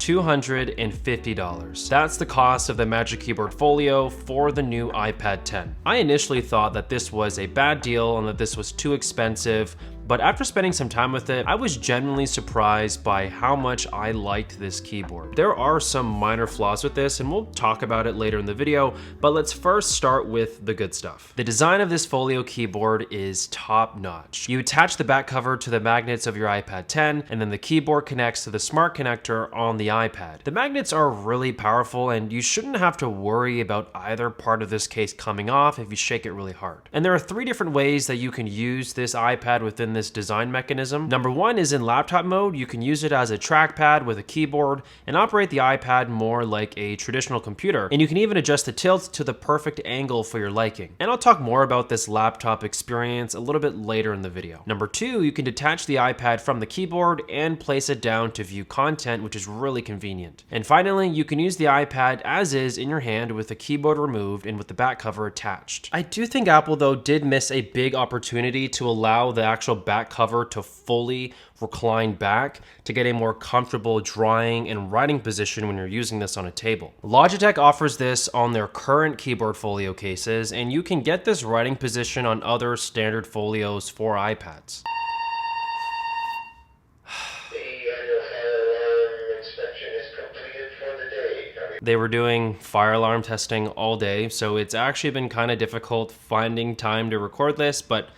$250. That's the cost of the Magic Keyboard Folio for the new iPad 10. I initially thought that this was a bad deal and that this was too expensive, but after spending some time with it, I was genuinely surprised by how much I liked this keyboard. There are some minor flaws with this, and we'll talk about it later in the video, but let's first start with the good stuff. The design of this Folio keyboard is top notch. You attach the back cover to the magnets of your iPad 10, and then the keyboard connects to the smart connector on the iPad. The magnets are really powerful, and you shouldn't have to worry about either part of this case coming off if you shake it really hard. And there are 3 different ways that you can use this iPad within this design mechanism. Number 1 is in laptop mode. You can use it as a trackpad with a keyboard and operate the iPad more like a traditional computer, and you can even adjust the tilt to the perfect angle for your liking. And I'll talk more about this laptop experience a little bit later in the video. Number 2, you can detach the iPad from the keyboard and place it down to view content, which is really convenient. And finally, you can use the iPad as is in your hand with the keyboard removed and with the back cover attached. I do think Apple though did miss a big opportunity to allow the actual back cover to fully recline back to get a more comfortable drawing and writing position when you're using this on a table. Logitech offers this on their current keyboard Folio cases, and you can get this writing position on other standard Folios for iPads. They were doing fire alarm testing all day, so it's actually been kind of difficult finding time to record this, but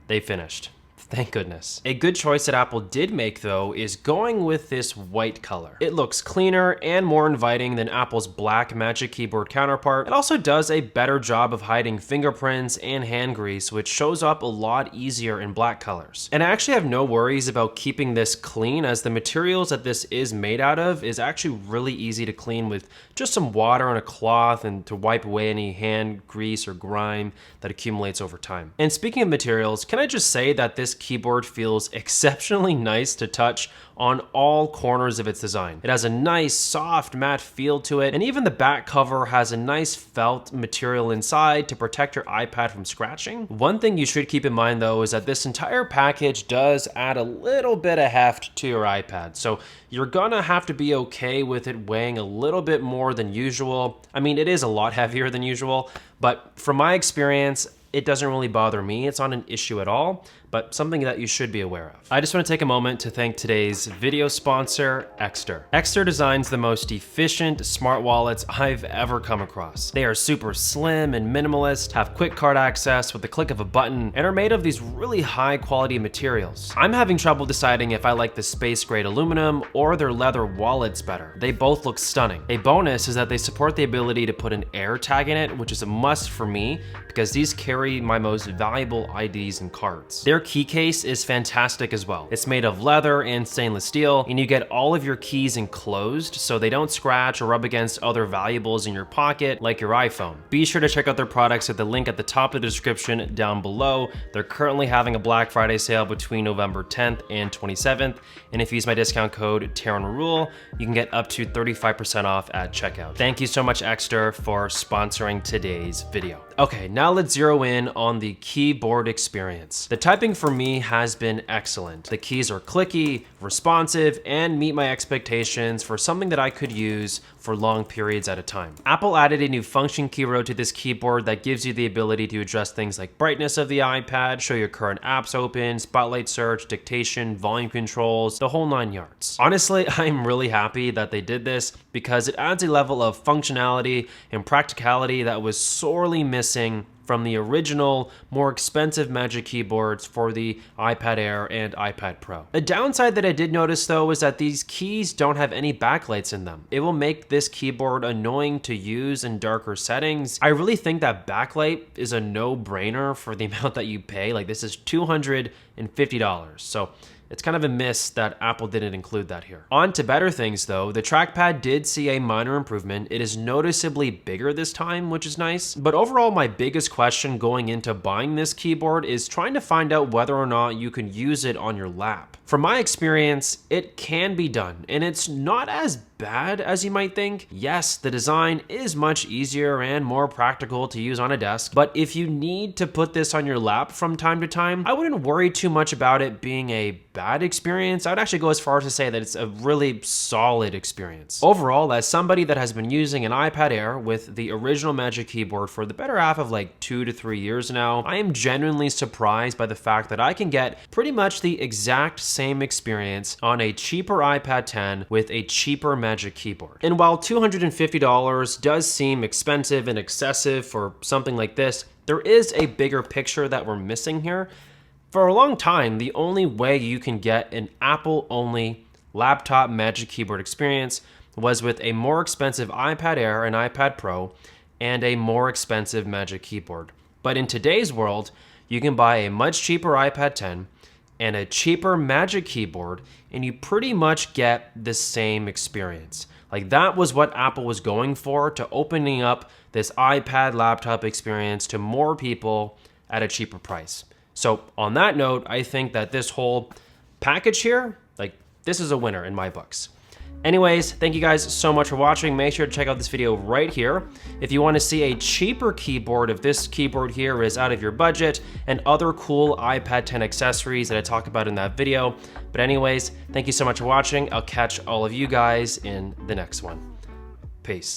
they finished. Thank goodness. A good choice that Apple did make though is going with this white color. It looks cleaner and more inviting than Apple's black Magic Keyboard counterpart. It also does a better job of hiding fingerprints and hand grease, which shows up a lot easier in black colors. And I actually have no worries about keeping this clean, as the materials that this is made out of is actually really easy to clean with just some water and a cloth, and to wipe away any hand grease or grime that accumulates over time. And speaking of materials, can I just say that this keyboard feels exceptionally nice to touch on all corners of its design. It has a nice soft matte feel to it, and even the back cover has a nice felt material inside to protect your iPad from scratching. One thing you should keep in mind though is that this entire package does add a little bit of heft to your iPad, so you're gonna have to be okay with it weighing a little bit more than usual. I mean, it is a lot heavier than usual, but from my experience, it doesn't really bother me. It's not an issue at all, but something that you should be aware of. I just want to take a moment to thank today's video sponsor, Ekster. Ekster designs the most efficient smart wallets I've ever come across. They are super slim and minimalist, have quick card access with the click of a button, and are made of these really high quality materials. I'm having trouble deciding if I like the space grade aluminum or their leather wallets better. They both look stunning. A bonus is that they support the ability to put an air tag in it, which is a must for me because these carry my most valuable IDs and cards. Their key case is fantastic as well. It's made of leather and stainless steel, and you get all of your keys enclosed so they don't scratch or rub against other valuables in your pocket like your iPhone. Be sure to check out their products at the link at the top of the description down below. They're currently having a Black Friday sale between November 10th and 27th, and if you use my discount code TerranRule, you can get up to 35% off at checkout. Thank you so much, Ekster, for sponsoring today's video. Okay, now let's zero in on the keyboard experience. The typing for me has been excellent. The keys are clicky, responsive, and meet my expectations for something that I could use for long periods at a time. Apple added a new function key row to this keyboard that gives you the ability to adjust things like brightness of the iPad, show your current apps open, spotlight search, dictation, volume controls, the whole 9 yards. Honestly, I'm really happy that they did this because it adds a level of functionality and practicality that was sorely missing from the original, more expensive Magic keyboards for the iPad Air and iPad Pro. A downside that I did notice though is that these keys don't have any backlights in them. It will make this keyboard annoying to use in darker settings. I really think that backlight is a no-brainer for the amount that you pay. Like, this is $250, so it's kind of a miss that Apple didn't include that here. On to better things though, the trackpad did see a minor improvement. It is noticeably bigger this time, which is nice. But overall, my biggest question going into buying this keyboard is trying to find out whether or not you can use it on your lap. From my experience, it can be done, and it's not as bad as you might think. Yes, the design is much easier and more practical to use on a desk, but if you need to put this on your lap from time to time, I wouldn't worry too much about it being a bad experience. I would actually go as far as to say that it's a really solid experience. Overall, as somebody that has been using an iPad Air with the original Magic Keyboard for the better half of like 2 to 3 years now, I am genuinely surprised by the fact that I can get pretty much the exact same experience on a cheaper iPad 10 with a cheaper Magic Keyboard. And while $250 does seem expensive and excessive for something like this, there is a bigger picture that we're missing here. For a long time, the only way you can get an Apple-only laptop Magic Keyboard experience was with a more expensive iPad Air and iPad Pro and a more expensive Magic Keyboard. But in today's world, you can buy a much cheaper iPad 10 and a cheaper Magic Keyboard, and you pretty much get the same experience. Like, that was what Apple was going for, to opening up this iPad laptop experience to more people at a cheaper price. So on that note, I think that this whole package here, like, this is a winner in my books. Anyways, thank you guys so much for watching. Make sure to check out this video right here if you want to see a cheaper keyboard, if this keyboard here is out of your budget, and other cool iPad 10 accessories that I talked about in that video. But anyways, thank you so much for watching. I'll catch all of you guys in the next one. Peace.